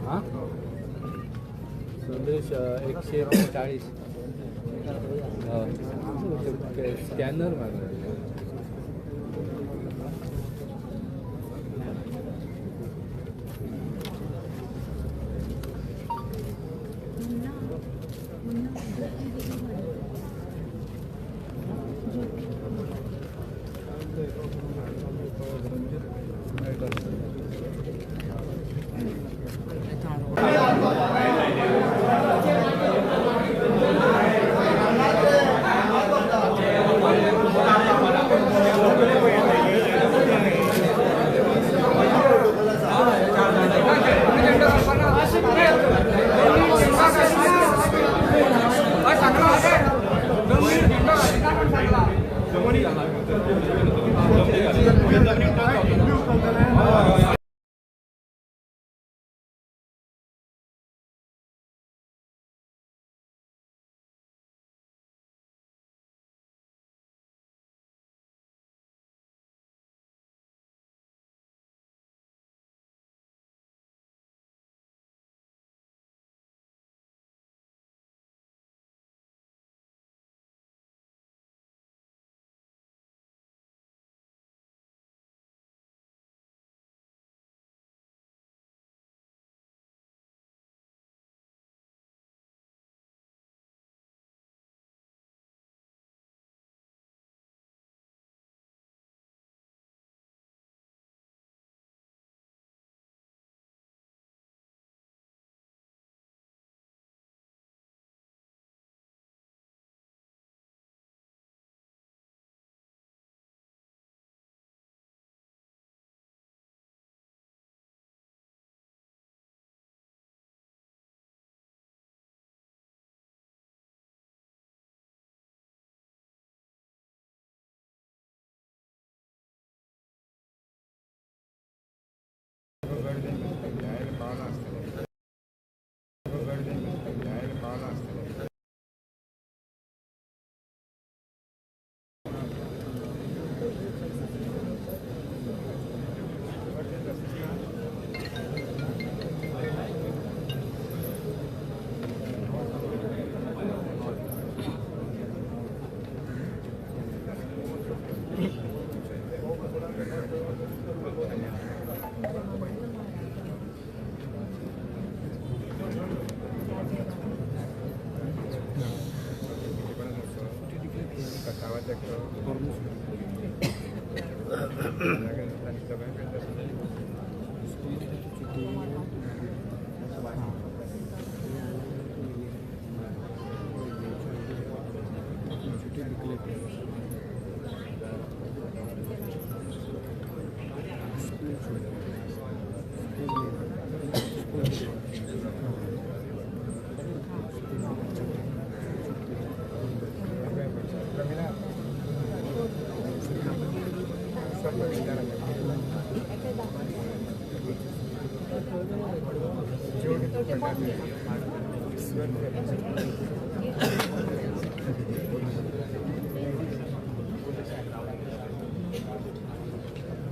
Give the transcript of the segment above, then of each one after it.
हां संदेश 140 स्कॅनर मागला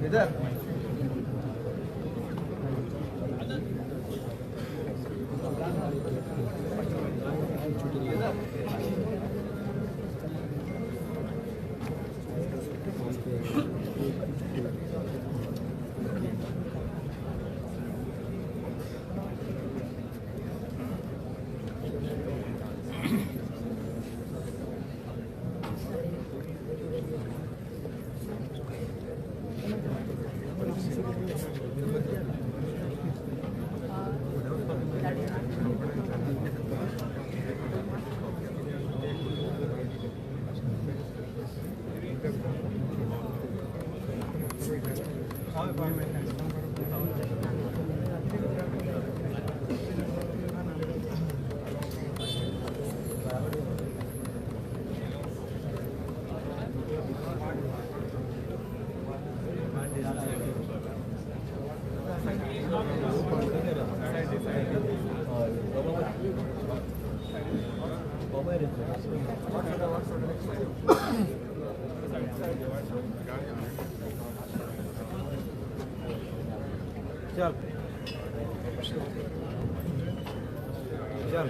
इधर चल चल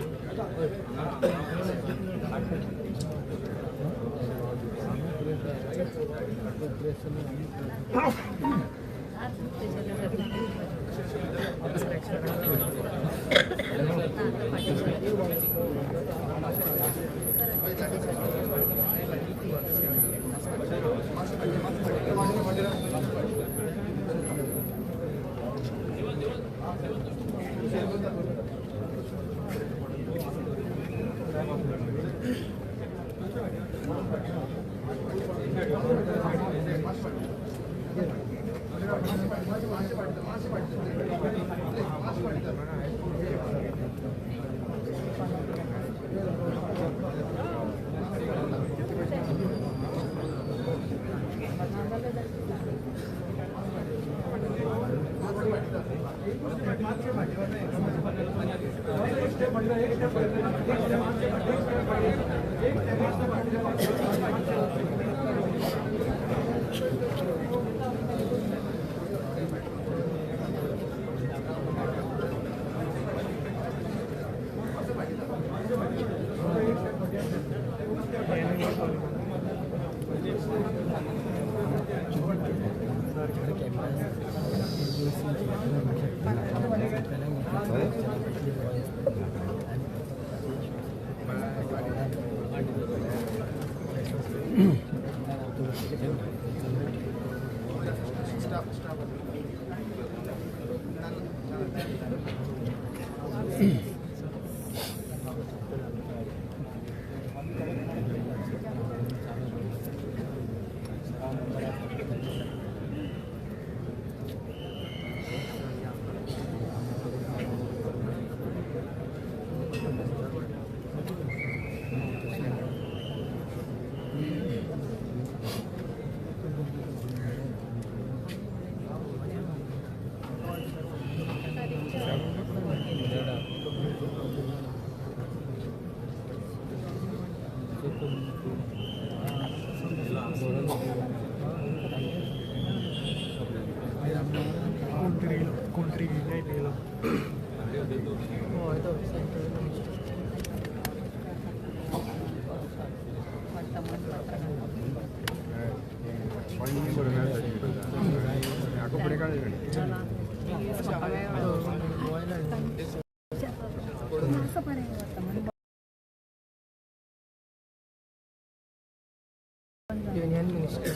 यूनियन मिनिस्टर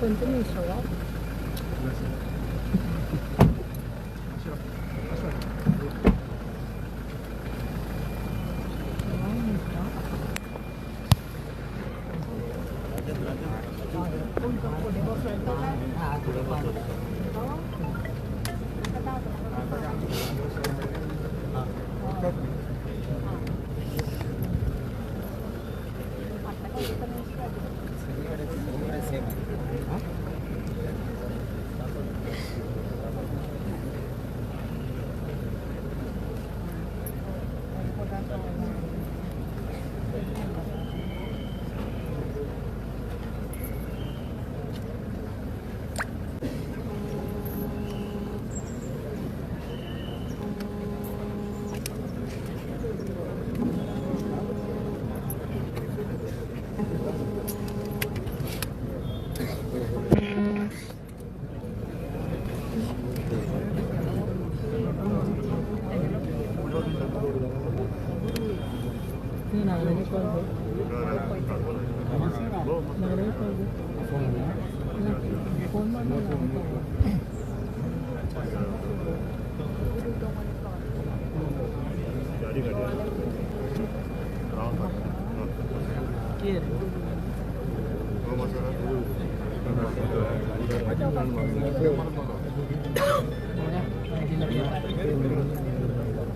कोणतं मिसळ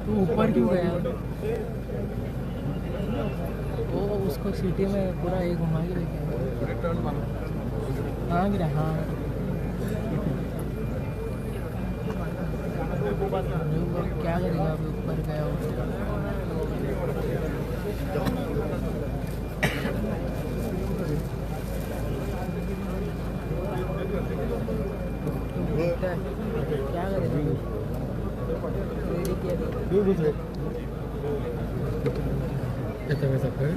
तू ऊपर क्यों गया? वो उसको सिटी में पूरा ये घुमा के लेके हाँ गिरा हाँ क्या करेगा अभी ऊपर गया वो क्या करेगा कितना पैसा कर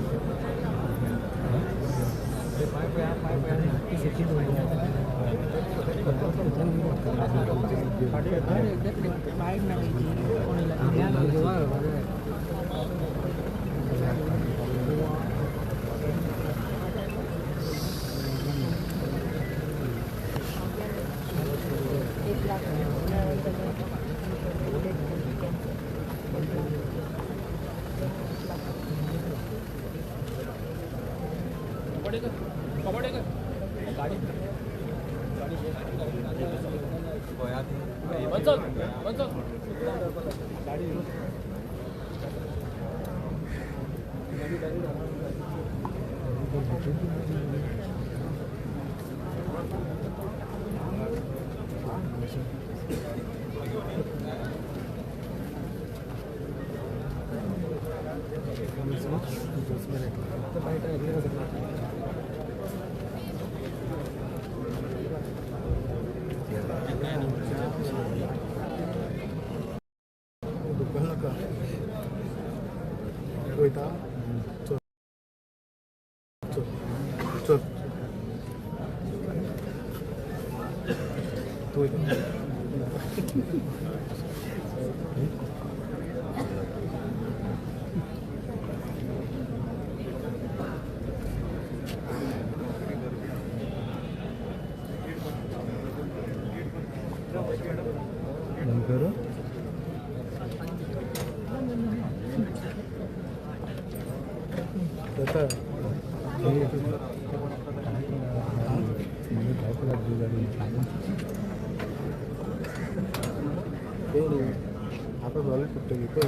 apa boleh foto gitu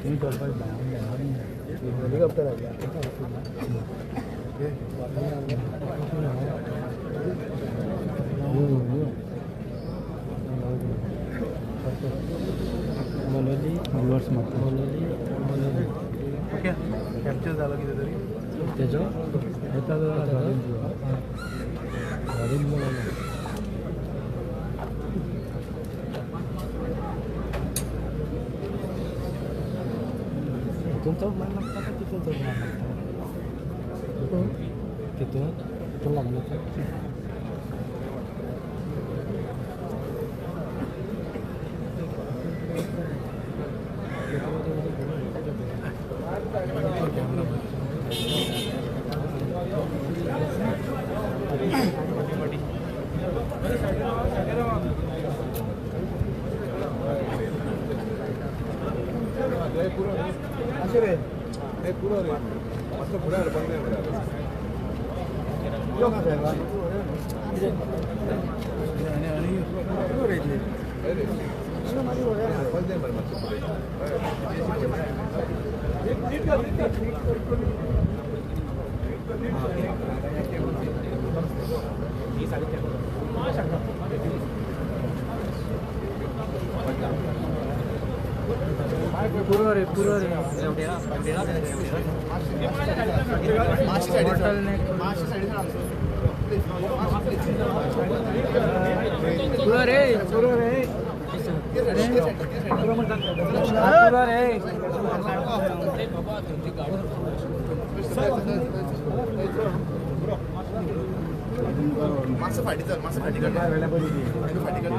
ini dapat banget ini helikopter aja Monoli, viewers मत Monoli, ओके कैप्चर झालं की तरी त्याच्या येता गाडीन तिथून चौक मान लागता का तिथून चौक मान लागता तिथून लागलं तर पूरा रे मागचं फाटी चल मागचं फाटी काढ फाटी काढ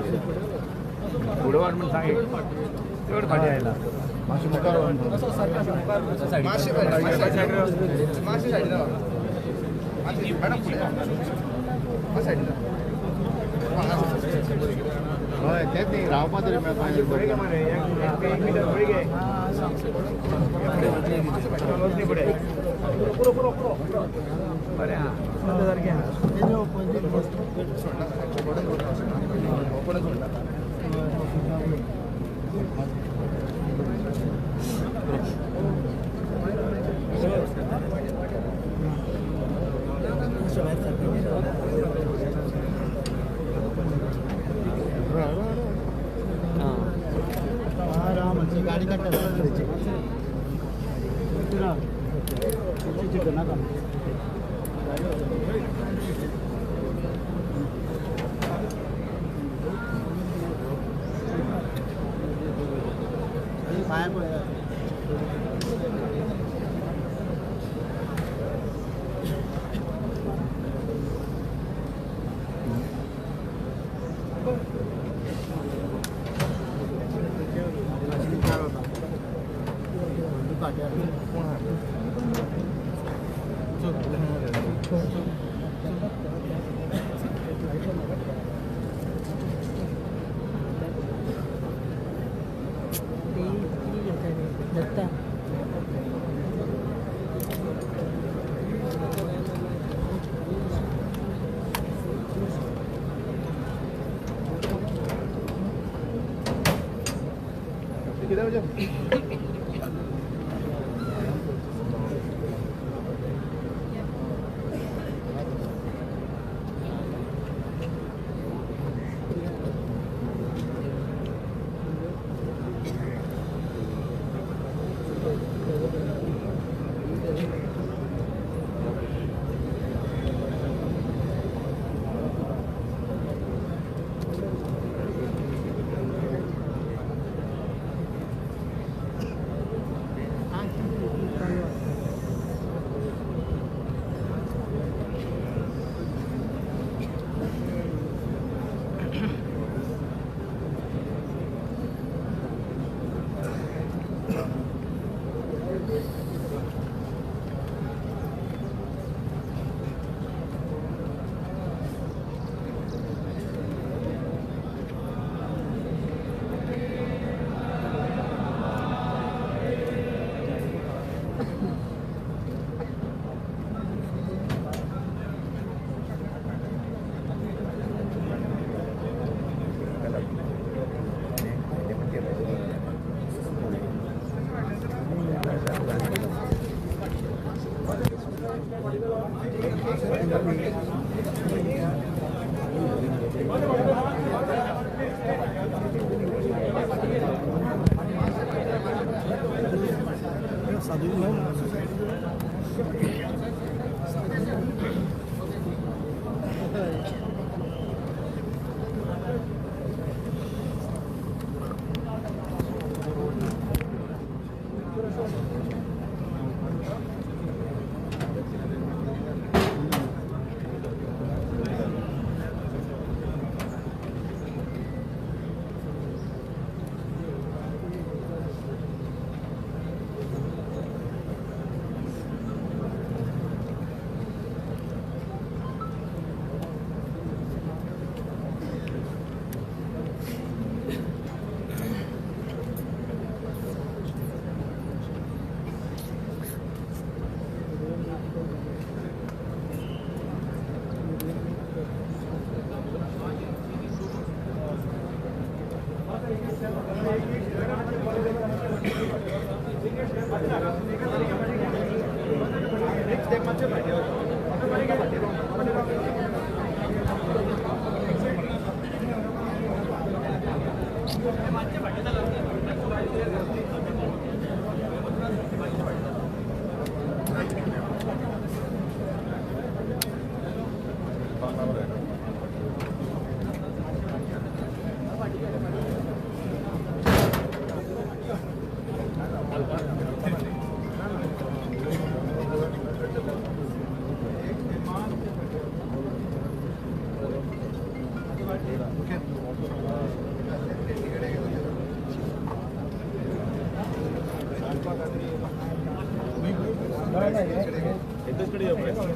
पुढं वाट म्हणून सांग तेवढं फाटी यायला मासे साईड मॅडम पुढे साईड तेच नाही रावपा तरी गाड़ी का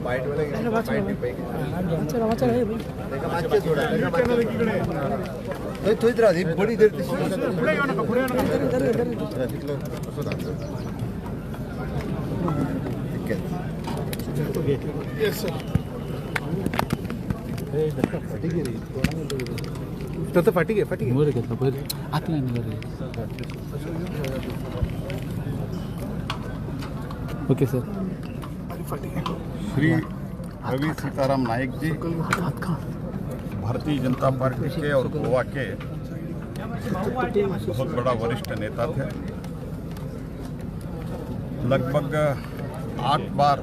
वाईट वाला थोडीच राहते बडी देर तर फाटी घे फाटी घे वर घेतलं पहिले आतला वर ओके सर श्री रवि सीताराम नायक जी भारतीय जनता पार्टी के और गोवा के बहुत बड़ा वरिष्ठ नेता थे। लगभग 8 बार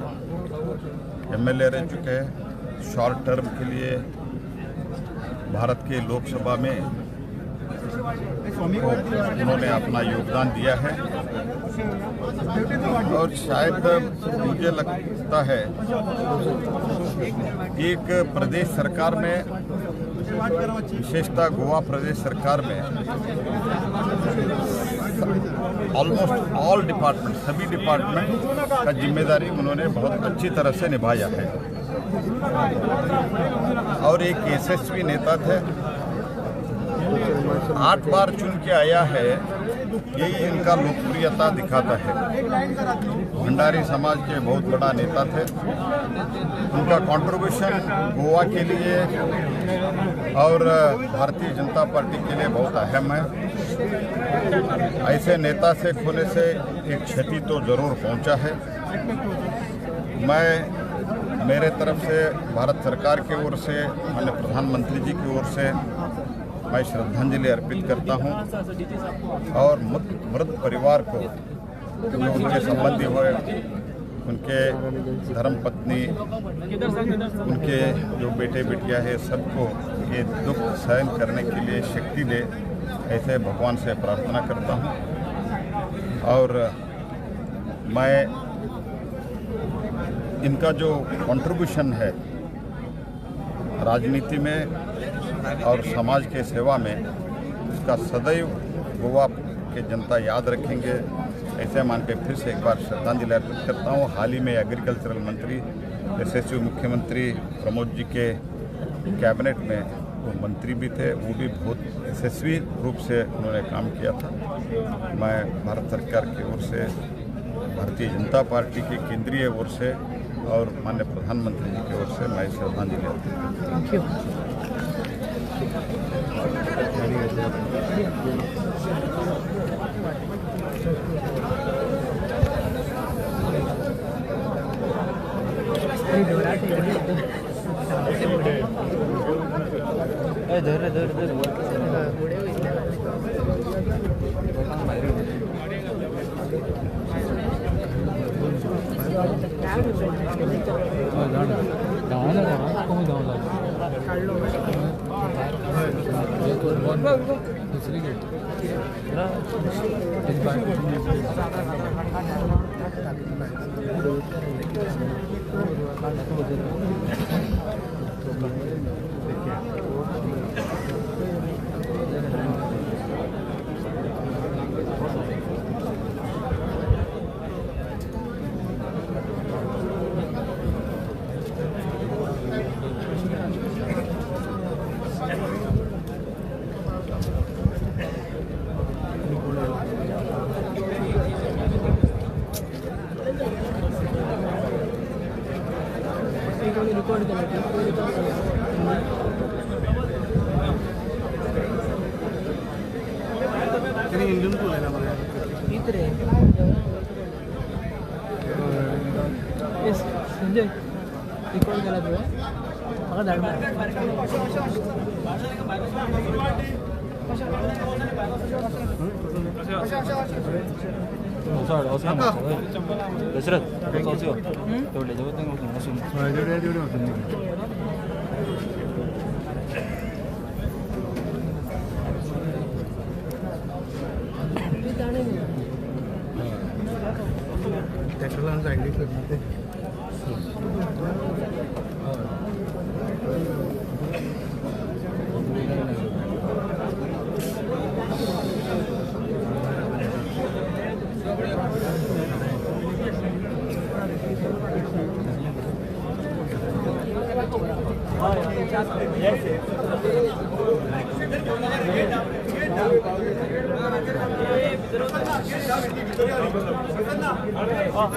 एमएलए रह चुके हैं। शॉर्ट टर्म के लिए भारत के लोकसभा में उन्होंने अपना योगदान दिया है और शायद मुझे लगता है एक प्रदेश सरकार में, विशेषतः गोवा प्रदेश सरकार में ऑलमोस्ट ऑल डिपार्टमेंट, सभी डिपार्टमेंट का जिम्मेदारी उन्होंने बहुत अच्छी तरह से निभाया है और एक यशस्वी नेता थे। 8 बार चुन के आया है, यही इनका लोकप्रियता दिखाता है। भंडारी समाज के बहुत बड़ा नेता थे। उनका कंट्रीब्यूशन गोवा के लिए और भारतीय जनता पार्टी के लिए बहुत अहम है। ऐसे नेता से खोने से एक क्षति तो जरूर पहुंचा है। मैं मेरे तरफ से भारत सरकार की ओर से, माननीय प्रधानमंत्री जी की ओर से मैं श्रद्धांजलि अर्पित करता हूं और मृत परिवार को, जो उनके संबंधी हुए, उनके धर्मपत्नी, उनके जो बेटे बेटियां हैं, सबको ये दुख सहन करने के लिए शक्ति दे, ऐसे भगवान से प्रार्थना करता हूं। और मैं इनका जो कंट्रीब्यूशन है राजनीति में और समाज के सेवा में, उसका सदैव गोवा के जनता याद रखेंगे। ऐसे मान के फिर से एक बार श्रद्धांजलि अर्पित करता हूँ। हाल ही में एग्रीकल्चरल मंत्री, यशस्वी मुख्यमंत्री प्रमोद जी के कैबिनेट में वो मंत्री भी थे, वो भी बहुत यशस्वी रूप से उन्होंने काम किया था। मैं भारत सरकार की or say, Bharatiya Janata party की केंद्रीय ओर से और माननीय प्रधानमंत्री जी की ओर से मैं श्रद्धांजलि अर्पित करता हूँ। दुसरी गेट रिकॉर्ड इंडियन पूल आहे ना मला इतरे संजय रिकॉर्ड केला तू मला धाड दशरथ तेवढे जेवढे त्याच्याला जायला करते एक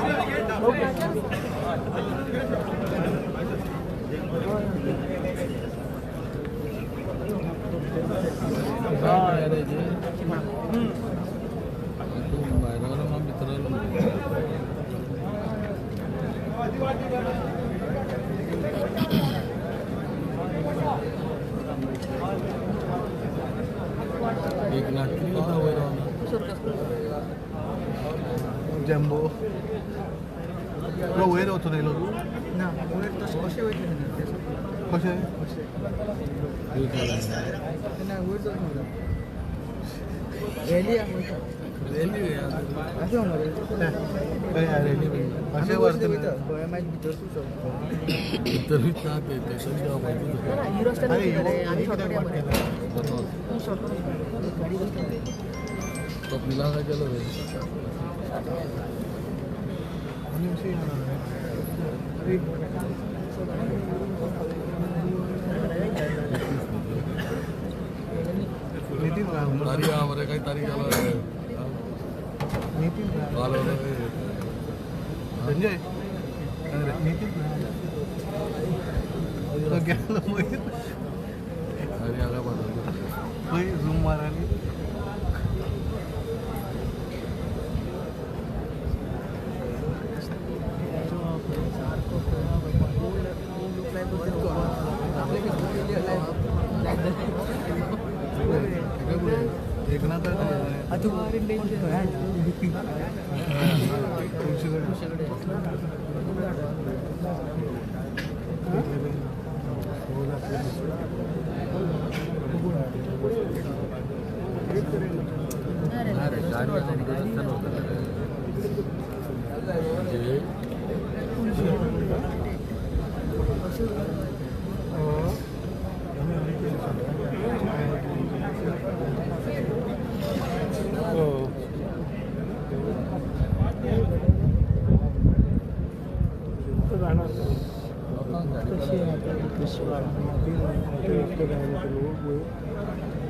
लाख किती होता वय जम्बो तुला वयर होतो नाही लोक ना वयर तसं कसे वयतले कसे ना वयर जाऊन रॅली आहे असं होणार असे वरती गोळ्या माहीत भितर तू तरीच ना ते त्याच्या माहिती ही रस्त्याने अरे, आम्ही शॉर्टकट गाडी तो मिला का चलो भाई नितीन तारीख हमारे काही तारीख आला नितीन आलो संजय नितीन तो गेला मोहित अरे आगा बना होय झूम मारायला एकनाथ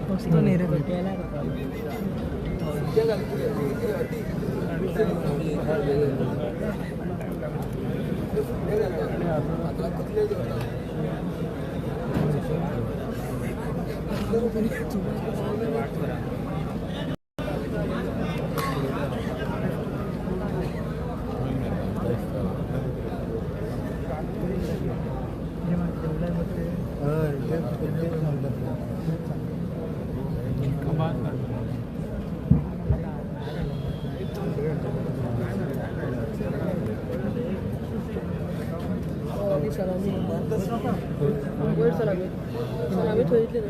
मस्त नाही रे सलामी वर सलामी सलामी थोडीतले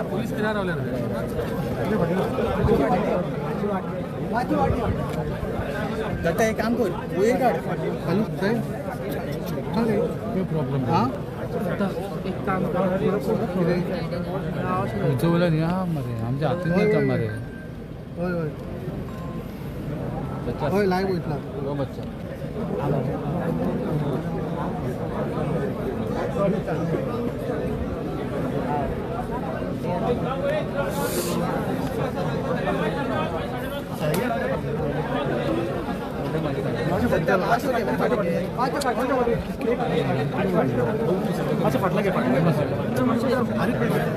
पोलीस किनार रावले दत्ता एक काम कर वही काढ हॅलो साहेब काय प्रॉब्लेम हां एक काम कर बोला नाही हा मरे आमच्या हाती नाही का मरे होय होय बच्चा होय लाईव्ह घेतला वो बच्चा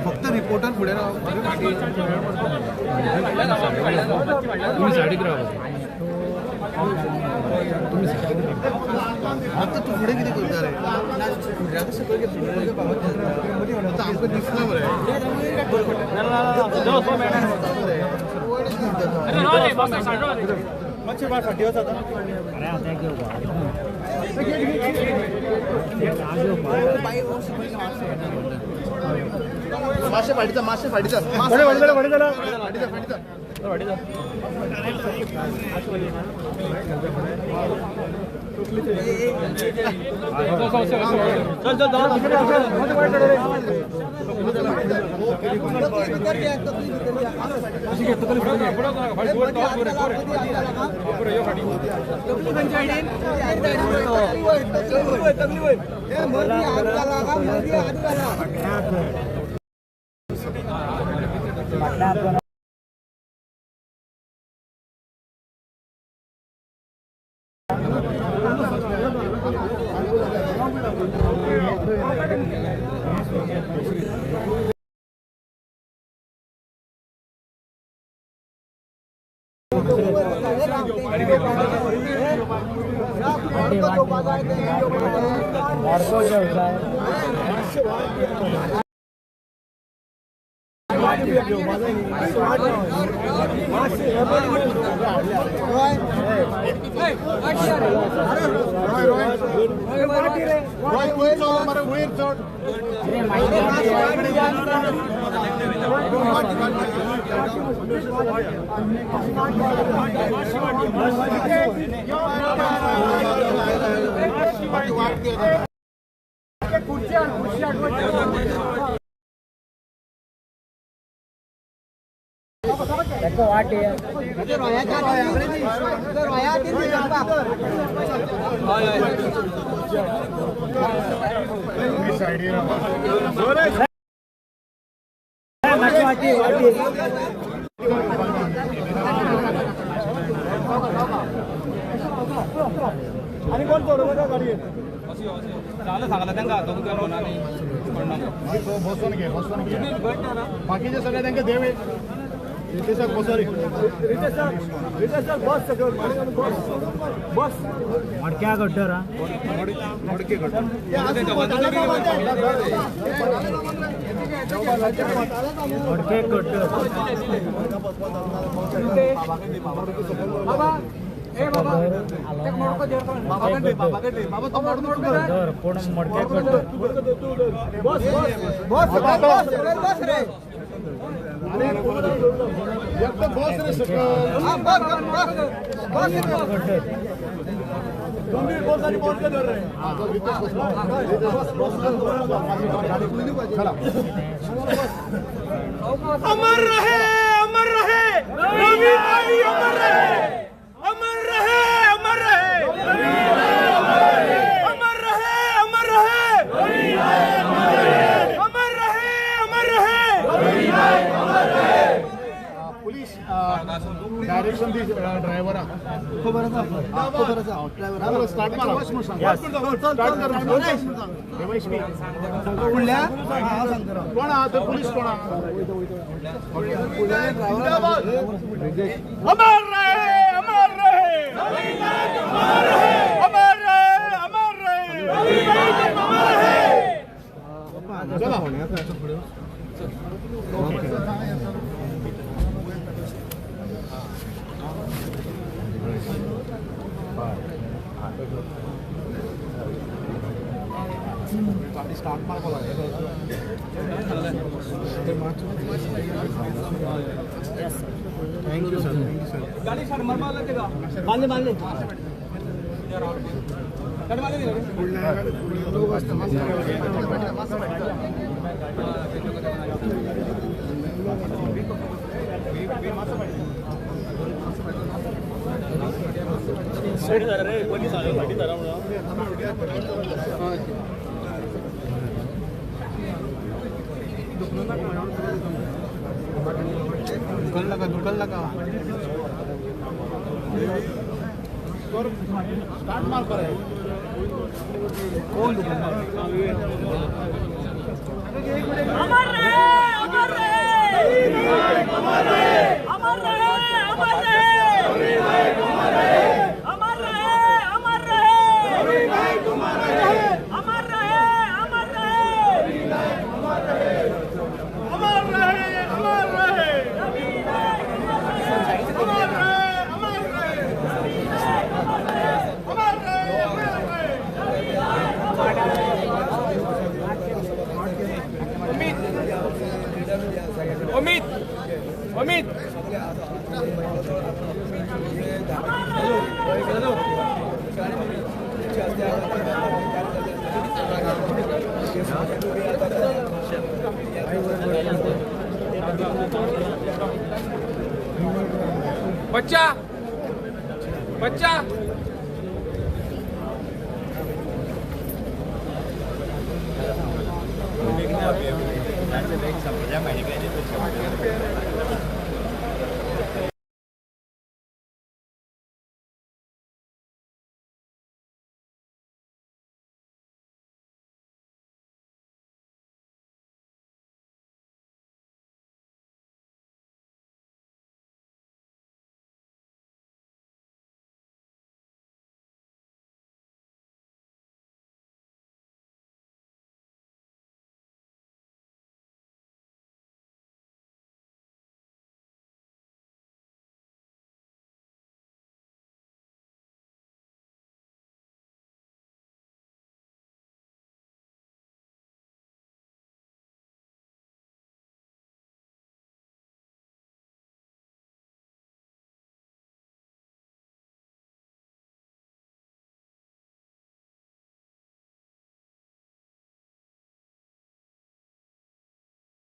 फक्त रिपोर्टर पुढे राहा तुम्ही साईडीक राहा फक्त तू पुढे किती करणार आहे आमचं दिसलं बरं मासे फाडीचा मासे फाडीचा आणि कोण सोडवलं गाडी चालू सांगायला त्यांना बसवून घे बाकीचे सगळे त्यांना देवे रितेश बस मडक्या गड्डर मडके गड्डर मडके गड्डर अमर रहे रवि भाई अमर रहे अमर रहे अमर रहे अमर रहे अमर रहे अमर रहे अमर रहे पुलिस डायरेक्शन दी ड्रायव्हर स्टार्ट कोण आहात पोलीस कोण अमर रहे अमर रहे अमर रहे चला स्टार्ट मारको थैंक यू सर गाड़ी सर मरवा लगेगा मान ले दुकान लगा स्टार्ट मार पर है कौन दुकान अमर रहे अमर रहे अमर रहे अमर रहे अमर रहे अमर रहे अमर रहे अमर रहे अमर रहे अमर रहे अमर रहे अमर रहे अमित अमित बच्चा बच्चा Nanti baik sampai jam ini kayaknya tuh.